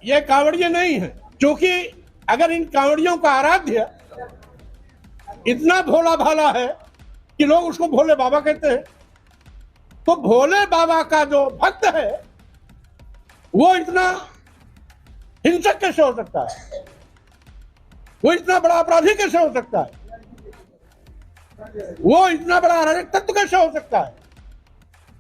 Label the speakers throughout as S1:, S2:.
S1: ये कांवड़िए नहीं है, क्योंकि अगर इन कांवड़ियों का आराध्य इतना भोला भाला है कि लोग उसको भोले बाबा कहते हैं, तो भोले बाबा का जो भक्त है वो इतना हिंसक कैसे हो सकता है? वो इतना बड़ा अपराधी कैसे हो सकता है? वो इतना बड़ा अराजक तत्व कैसे हो सकता है?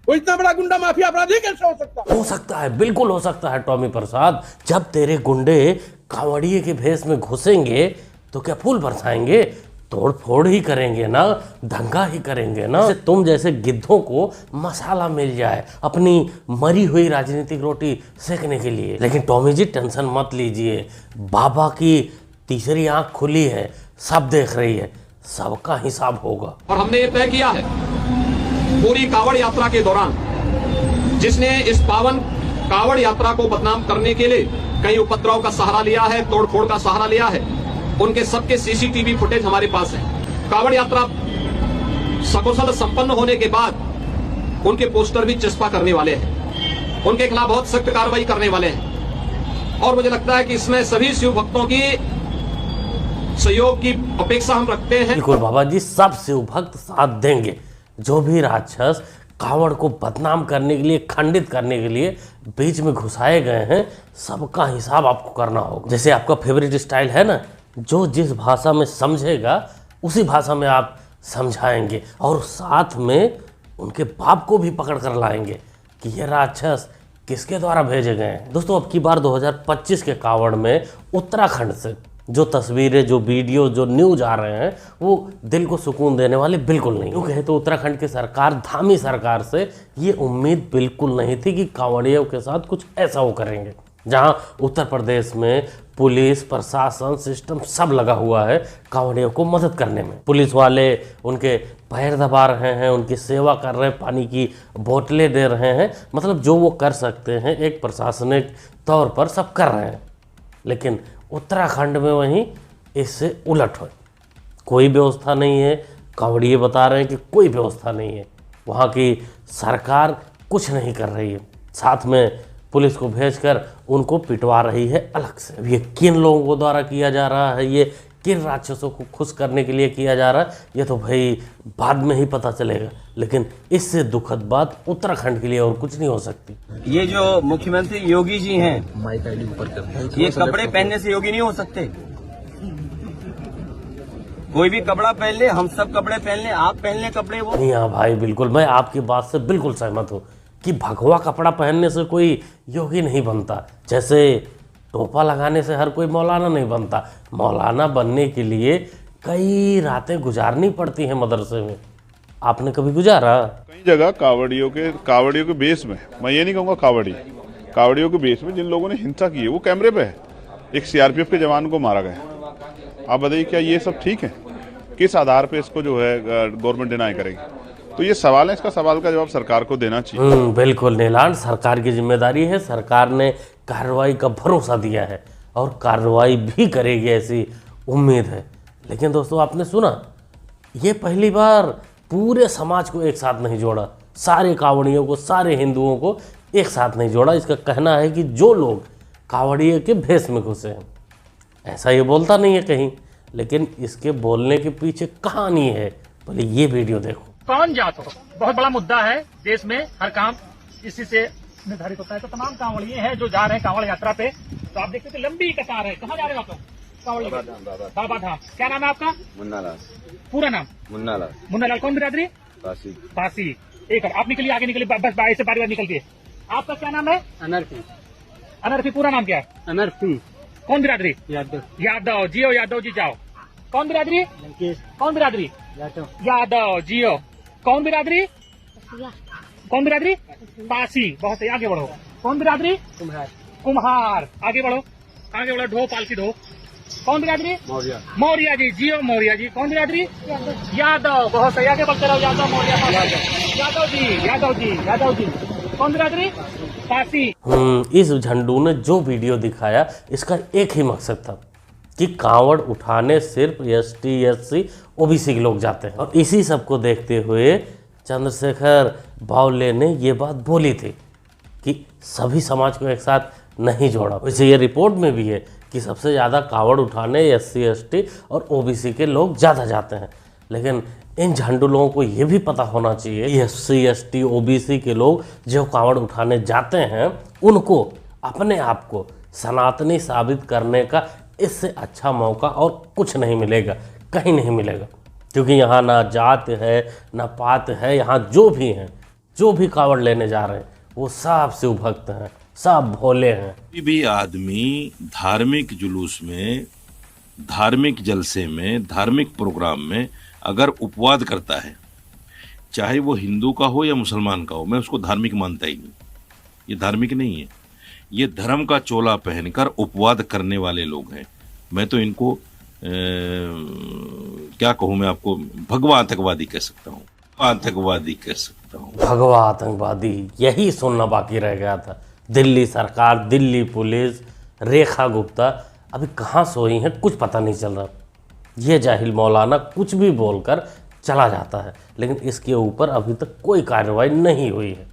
S1: वो इतना बड़ा गुंडा माफिया अपराधी कैसे हो सकता है?
S2: हो सकता है, बिल्कुल हो सकता है टॉमी प्रसाद। जब तेरे गुंडे कांवड़िए के भेष में घुसेंगे तो क्या फूल बरसाएंगे? तोड़ फोड़ ही करेंगे ना, दंगा ही करेंगे ना। तुम जैसे गिद्धों को मसाला मिल जाए अपनी मरी हुई राजनीतिक रोटी सेकने के लिए। लेकिन टॉमी जी टेंशन मत लीजिए, बाबा की तीसरी आंख खुली है, सब देख रही है, सबका हिसाब होगा।
S3: और हमने ये तय किया है पूरी कांवड़ यात्रा के दौरान जिसने इस पावन कांवड़ यात्रा को बदनाम करने के लिए कई उपद्रव का सहारा लिया है, तोड़फोड़ का सहारा लिया है, उनके सबके सीसीटीवी फुटेज हमारे पास है। कांवड़ यात्रा सकुशल संपन्न होने के बाद उनके पोस्टर भी चस्पा करने वाले हैं, उनके खिलाफ बहुत सख्त कार्रवाई करने वाले हैं। और मुझे लगता है कि इसमें सभी शिव भक्तों की सहयोग की अपेक्षा हम रखते हैं।
S2: बिल्कुल बाबा जी, सब शिव भक्त साथ देंगे। जो भी राक्षस कांवड़ को बदनाम करने के लिए, खंडित करने के लिए बीच में घुसाए गए हैं, सबका हिसाब आपको करना होगा। जैसे आपका फेवरेट स्टाइल है ना, जो जिस भाषा में समझेगा उसी भाषा में आप समझाएंगे, और साथ में उनके बाप को भी पकड़ कर लाएंगे कि ये राक्षस किसके द्वारा भेजे गए हैं। दोस्तों, अब की बार 2025 के कांवड़ में उत्तराखंड से जो तस्वीरें, जो वीडियो, जो न्यूज आ रहे हैं, वो दिल को सुकून देने वाले बिल्कुल नहीं। क्यों कहे तो उत्तराखंड की सरकार, धामी सरकार से ये उम्मीद बिल्कुल नहीं थी कि कांवड़ियों के साथ कुछ ऐसा वो करेंगे। जहां उत्तर प्रदेश में पुलिस प्रशासन सिस्टम सब लगा हुआ है कांवड़ियों को मदद करने में। पुलिस वाले उनके पैर दबा रहे हैं, उनकी सेवा कर रहे हैं, पानी की बोतलें दे रहे हैं, मतलब जो वो कर सकते हैं एक प्रशासनिक तौर पर सब कर रहे हैं। लेकिन उत्तराखंड में वहीं इससे उलट हो, कोई व्यवस्था नहीं है। कांवड़िए बता रहे हैं कि कोई व्यवस्था नहीं है, वहाँ की सरकार कुछ नहीं कर रही है, साथ में पुलिस को भेजकर उनको पिटवा रही है अलग से। अब ये किन लोगों को द्वारा किया जा रहा है, ये किन राक्षसों को खुश करने के लिए किया जा रहा है, ये तो भाई बाद में ही पता चलेगा। लेकिन इससे दुखद बात उत्तराखंड के लिए और कुछ नहीं हो सकती।
S4: ये जो मुख्यमंत्री योगी जी हैं, ये कपड़े पहनने से योगी नहीं हो सकते। कोई भी कपड़ा पहन ले, हम सब कपड़े पहन ले, आप पहन ले कपड़े वो
S2: नहीं। हाँ भाई, बिल्कुल मैं आपकी बात से बिल्कुल सहमत हूँ कि भगवा कपड़ा पहनने से कोई योगी नहीं बनता। जैसे टोपा लगाने से हर कोई मौलाना नहीं बनता। मौलाना बनने के लिए कई रातें गुजारनी पड़ती हैं मदरसे में। आपने कभी गुजारा?
S5: कई जगह कांवड़ियों के बेस में, मैं ये नहीं कहूँगा कांवड़ियों के बेस में जिन लोगों ने हिंसा की है वो कैमरे पे है। एक सीआरपीएफ के जवान को मारा गया। आप बताइए क्या ये सब ठीक है? किस आधार पे इसको जो है गवर्नमेंट डिनाई करेगी? तो ये सवाल है, इसका सवाल का जवाब सरकार को देना चाहिए।
S2: बिल्कुल नीलांश, सरकार की जिम्मेदारी है। सरकार ने कार्रवाई का भरोसा दिया है और कार्रवाई भी करेगी, ऐसी उम्मीद है। लेकिन दोस्तों, आपने सुना, ये पहली बार पूरे समाज को एक साथ नहीं जोड़ा, सारे कांवड़ियों को, सारे हिंदुओं को एक साथ नहीं जोड़ा। इसका कहना है कि जो लोग कांवड़िए के भेष में घुसे हैं, ऐसा ये बोलता नहीं है कहीं, लेकिन इसके बोलने के पीछे कहानी है। बोले ये वीडियो देखो।
S6: कौन जात हो, बहुत बड़ा मुद्दा है देश में, हर काम इसी से निर्धारित होता है। तो तमाम कांवड़िए हैं जो जा रहे हैं कांवड़ यात्रा पे, तो आप देखते हैं लंबी कतार है। कहाँ जा रहे हो आप लोग? बाबा धाम। क्या नाम है आपका?
S4: मुन्नालाल।
S6: पूरा नाम?
S4: मुन्नालाल।
S6: मुन्नालाल। कौन बिरादरी? पासी। एक आपने के लिए आगे निकली, बस बाई से बारी निकलती है। आपका क्या नाम है?
S4: अनरफी।
S6: अनरफी। पूरा नाम क्या है?
S4: अनरफी।
S6: कौन बिरादरी?
S4: यादव।
S6: यादव। जियो यादव जी जाओ। कौन बिरादरी? कौन बिरादरी? यादव। जियो। कौन बिरादरी? कौन बिरादरी? पासी। बहुत सही, आगे बढ़ो। कौन बिरादरी? कुम्हार। आगे बढ़ो, आगे बढ़ो। ढो, पालकी ढो। कौन बिरादरी? मौर्या जी। जियो मौर्या जी। कौन बिरादरी? यादव। बहुत सही, आगे बढ़ते रहो। यादव मौर्या। यादव जी, यादव जी, यादव जी। कौन बिरादरी? पासी।
S2: इस झंडू ने जो वीडियो दिखाया, इसका एक ही मकसद था कि कांवड़ उठाने सिर्फ ST SC OBC के लोग जाते हैं। और इसी सब को देखते हुए चंद्रशेखर बावले ने ये बात बोली थी कि सभी समाज को एक साथ नहीं जोड़ा। वैसे ये रिपोर्ट में भी है कि सबसे ज़्यादा कावड़ उठाने SC ST और OBC के लोग ज़्यादा जाते हैं, लेकिन इन झंडू लोगों को ये भी पता होना चाहिए कि SC ST OBC के लोग जो कावड़ उठाने जाते हैं उनको अपने आप को सनातनी साबित करने का इससे अच्छा मौका और कुछ नहीं मिलेगा, कहीं नहीं मिलेगा। क्योंकि यहाँ ना जात है ना पात है, यहाँ जो भी हैं, जो भी कावड़ लेने जा रहे हैं वो सब शिव भक्त हैं, सब भोले हैं।
S7: कोई भी आदमी धार्मिक जुलूस में, धार्मिक जलसे में, धार्मिक प्रोग्राम में अगर उपवाद करता है, चाहे वो हिंदू का हो या मुसलमान का हो, मैं उसको धार्मिक मानता ही नहीं। ये धार्मिक नहीं है, ये धर्म का चोला पहनकर उपवाद करने वाले लोग हैं। मैं तो इनको क्या कहूँ, मैं आपको भगवा आतंकवादी कह सकता हूँ, आतंकवादी कह सकता हूँ।
S2: भगवा आतंकवादी, यही सुनना बाकी रह गया था। दिल्ली सरकार, दिल्ली पुलिस, रेखा गुप्ता अभी कहाँ सोई हैं कुछ पता नहीं चल रहा। ये जाहिल मौलाना कुछ भी बोलकर चला जाता है, लेकिन इसके ऊपर अभी तक कोई कार्रवाई नहीं हुई है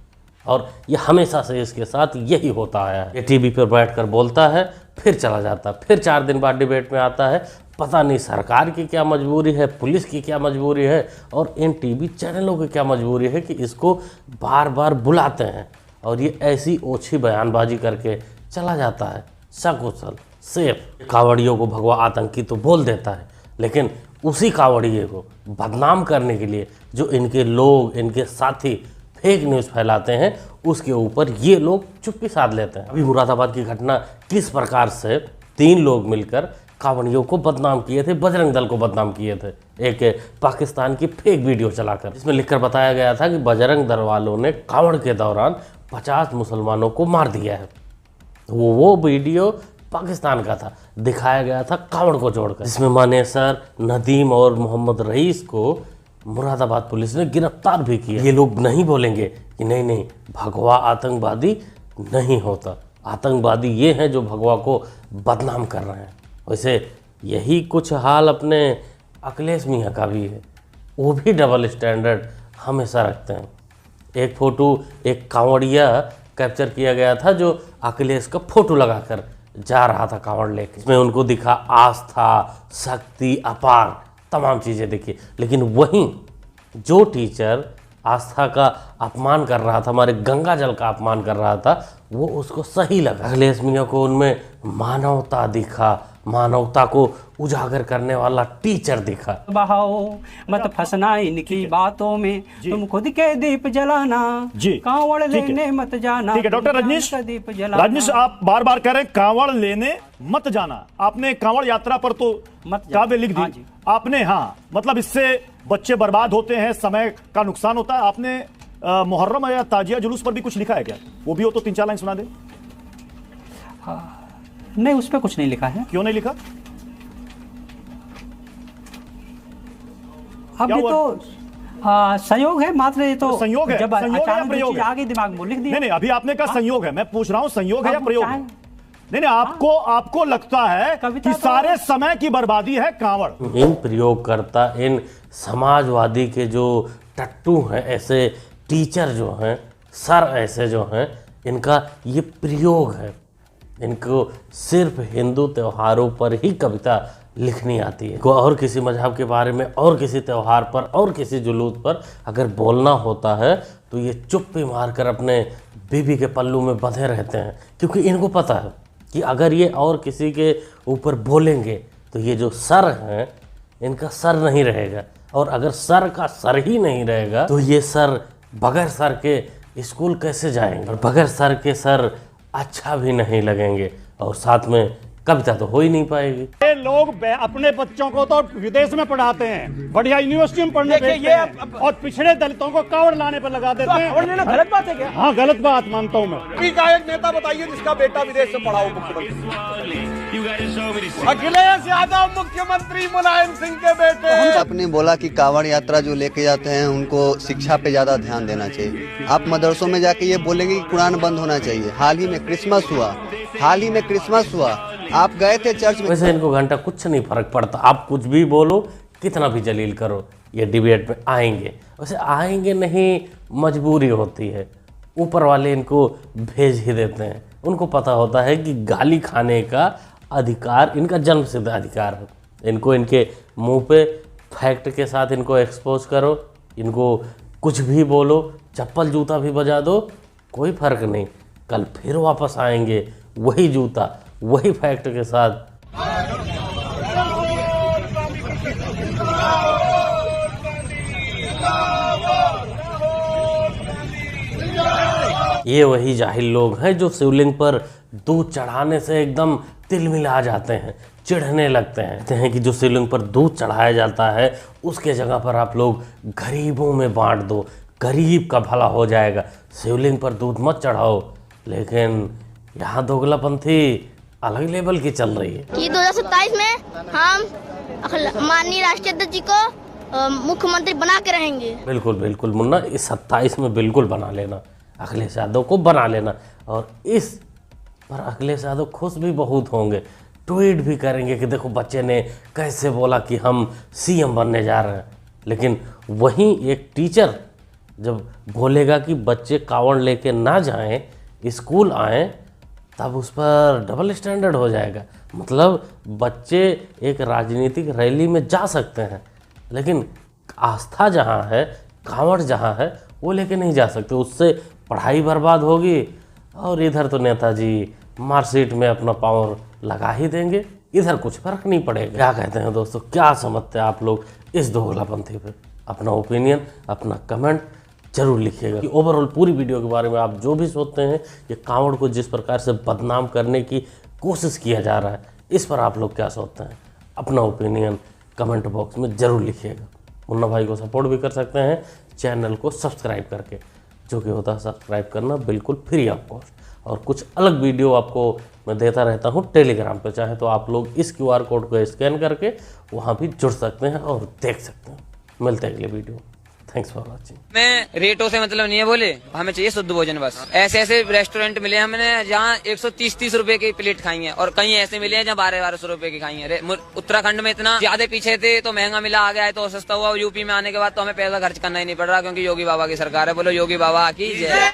S2: और ये हमेशा से इसके साथ यही होता आया है। ये टीवी पर बैठकर बोलता है, फिर चला जाता है, फिर 4 दिन बाद डिबेट में आता है। पता नहीं सरकार की क्या मजबूरी है, पुलिस की क्या मजबूरी है और इन टीवी चैनलों की क्या मजबूरी है कि इसको बार बार बुलाते हैं और ये ऐसी ओछी बयानबाजी करके चला जाता है सकुशल सेफ। कावड़ियों को भगवा आतंकी तो बोल देता है, लेकिन उसी कावड़िए को बदनाम करने के लिए जो इनके लोग, इनके साथी फेक न्यूज़ फैलाते हैं, उसके ऊपर ये लोग चुप्पी साध लेते हैं। अभी मुरादाबाद की घटना किस प्रकार से 3 लोग मिलकर कावड़ियों को बदनाम किए थे, बजरंग दल को बदनाम किए थे, एक पाकिस्तान की फेक वीडियो चलाकर, जिसमें लिखकर बताया गया था कि बजरंग दल वालों ने कावड़ के दौरान 50 मुसलमानों को मार दिया है। वो वीडियो पाकिस्तान का था, दिखाया गया था कावड़ को जोड़कर, जिसमें मानेसर, नदीम और मोहम्मद रईस को मुरादाबाद पुलिस ने गिरफ्तार भी किया। ये लोग नहीं बोलेंगे कि नहीं नहीं भगवा आतंकवादी नहीं होता, आतंकवादी ये हैं जो भगवा को बदनाम कर रहे हैं। वैसे यही कुछ हाल अपने अखिलेश मियाँ का भी है, वो भी डबल स्टैंडर्ड हमेशा रखते हैं। एक फ़ोटो एक कांवड़िया कैप्चर किया गया था जो अखिलेश का फ़ोटो लगाकर जा रहा था कांवड़ लेके, इसमें उनको दिखा आस्था, शक्ति, अपार तमाम चीज़ें दिखी, लेकिन वहीं जो टीचर आस्था का अपमान कर रहा था, हमारे गंगा जल का अपमान कर रहा था, वो उसको सही लगा। अखिलेश मियाँ को उनमें मानवता दिखा, मानवता को उजागर करने वाला टीचर दिखा।
S8: बहाओ मत फंसना इनकी बातों में, तुम खुद के दीप जलाना जी, कांवड़ लेने मत जाना।
S9: ठीक है डॉक्टर रजनीश, आप बार बार कह रहे हैं कांवड़ लेने मत जाना। आपने कांवड़ यात्रा पर तो काव्य लिख दी। हाँ आपने, हाँ मतलब इससे बच्चे बर्बाद होते हैं, समय का नुकसान होता है। आपने मुहर्रम या ताजिया जुलूस पर भी कुछ लिखा है क्या? वो भी हो तो 3-4 लाइन सुना दे।
S8: नहीं, उस पर कुछ नहीं लिखा है।
S9: क्यों नहीं लिखा?
S8: अब ये तो संयोग है मात्र, ये तो
S9: संयोग है,
S8: जब
S9: अचानक
S8: चीज आगे दिमाग में लिख दिया।
S9: नहीं, अभी आपने कहा संयोग है, मैं पूछ रहा हूं संयोग है या प्रयोग है? नहीं, आपको लगता है कि सारे समय की बर्बादी है कांवड़?
S2: इन प्रयोगकर्ता, इन समाजवादी के जो टट्टू हैं, ऐसे टीचर जो हैं, सर ऐसे जो हैं, इनका ये प्रयोग है। इनको सिर्फ हिंदू त्योहारों पर ही कविता लिखनी आती है। को और किसी मजहब के बारे में और किसी त्यौहार पर और किसी जुलूस पर अगर बोलना होता है तो ये चुप्पी मारकर अपने बीबी के पल्लू में बंधे रहते हैं, क्योंकि इनको पता है कि अगर ये और किसी के ऊपर बोलेंगे तो ये जो सर हैं इनका सर नहीं रहेगा, और अगर सर का सर ही नहीं रहेगा तो ये सर बगैर सर के स्कूल कैसे जाएंगे, और बगैर सर के सर अच्छा भी नहीं लगेंगे, और साथ में कविता तो हो ही नहीं पाएगी।
S9: ये लोग अपने बच्चों को तो विदेश में पढ़ाते हैं, बढ़िया यूनिवर्सिटी में पढ़ने भेजते हैं, और पिछड़े दलितों को कावड़ लाने पर लगा देते हैं।
S8: तो गलत बात है क्या?
S9: हाँ गलत बात मानता हूँ मैं।
S1: का एक नेता बताइए जिसका बेटा विदेश से पढ़ा हो मुख्यमंत्री। अखिलेश यादव मुख्यमंत्री मुलायम सिंह के बेटे।
S10: आपने बोला कि कांवड़ यात्रा जो लेके जाते हैं उनको शिक्षा पे ज्यादा ध्यान देना चाहिए। आप मदरसों में जाके ये बोलेंगे कि कुरान बंद होना चाहिए। हाल ही में क्रिसमस हुआ, आप गए थे चर्च में।
S2: वैसे इनको घंटा कुछ नहीं फर्क पड़ता, आप कुछ भी बोलो, कितना भी जलील करो, ये डिबेट में आएंगे। वैसे आएंगे नहीं, मजबूरी होती है, ऊपर वाले इनको भेज ही देते हैं। उनको पता होता है कि गाली खाने का अधिकार इनका जन्मसिद्ध अधिकार है। इनको इनके मुंह पे फैक्ट के साथ इनको एक्सपोज करो, इनको कुछ भी बोलो, चप्पल जूता भी बजा दो, कोई फर्क नहीं, कल फिर वापस आएंगे वही जूता वही फैक्ट के साथ। ये वही जाहिल लोग हैं जो शिवलिंग पर दूध चढ़ाने से एकदम तिलमिला जाते हैं, चिढ़ने लगते हैं। कहते हैं कि जो शिवलिंग पर दूध चढ़ाया जाता है उसके जगह पर आप लोग गरीबों में बांट दो, गरीब का भला हो जाएगा, शिवलिंग पर दूध मत चढ़ाओ। लेकिन यहाँ दोगलापंथी अलग लेवल की चल रही है
S11: कि 2027 में हम माननीय राष्ट्रीय अध्यक्ष जी को मुख्यमंत्री बना के रहेंगे।
S2: बिल्कुल बिल्कुल मुन्ना, इस 27 में बिल्कुल बना लेना, अखिलेश यादव को बना लेना। और इस पर अखिलेश यादव खुश भी बहुत होंगे, ट्वीट भी करेंगे कि देखो बच्चे ने कैसे बोला कि हम सीएम बनने जा रहे हैं। लेकिन वहीं एक टीचर जब बोलेगा कि बच्चे कावड़ लेके ना जाएं, स्कूल आएँ, तब उस पर डबल स्टैंडर्ड हो जाएगा। मतलब बच्चे एक राजनीतिक रैली में जा सकते हैं, लेकिन आस्था जहाँ है, कांवड़ जहाँ है, वो लेके नहीं जा सकते। उससे पढ़ाई बर्बाद होगी और इधर तो नेताजी मार्कशीट में अपना पावर लगा ही देंगे, इधर कुछ फर्क नहीं पड़ेगा। क्या कहते हैं दोस्तों, क्या समझते हैं आप लोग इस दोगलापंथी पे? अपना ओपिनियन, अपना कमेंट जरूर लिखिएगा कि ओवरऑल पूरी वीडियो के बारे में आप जो भी सोचते हैं, ये कांवड़ को जिस प्रकार से बदनाम करने की कोशिश किया जा रहा है, इस पर आप लोग क्या सोचते हैं? अपना ओपिनियन कमेंट बॉक्स में ज़रूर लिखिएगा। मुन्ना भाई को सपोर्ट भी कर सकते हैं चैनल को सब्सक्राइब करके, जो कि होता है सब्सक्राइब करना बिल्कुल फ्री ऑफ कॉस्ट। और कुछ अलग वीडियो आपको मैं देता रहता हूँ टेलीग्राम पे, चाहे तो आप लोग इस QR कोड को स्कैन करके वहाँ भी जुड़ सकते हैं और देख सकते हैं। मिलते हैं अगले वीडियो। Thanks for watching.
S12: मैं रेटों से मतलब नहीं है, बोले हमें चाहिए शुद्ध भोजन बस। ऐसे ऐसे रेस्टोरेंट मिले हमने जहाँ 130-30 रुपए की प्लेट खाई है, और कहीं ऐसे मिले हैं जहाँ 1200 रुपए की खाई है। उत्तराखंड में इतना ज्यादा पीछे थे तो महंगा मिला, आ गया है तो सस्ता हुआ। यूपी में आने के बाद तो हमें पैसा खर्च करना ही नहीं पड़ रहा, क्योंकि योगी बाबा की सरकार है। बोलो योगी बाबा की जय।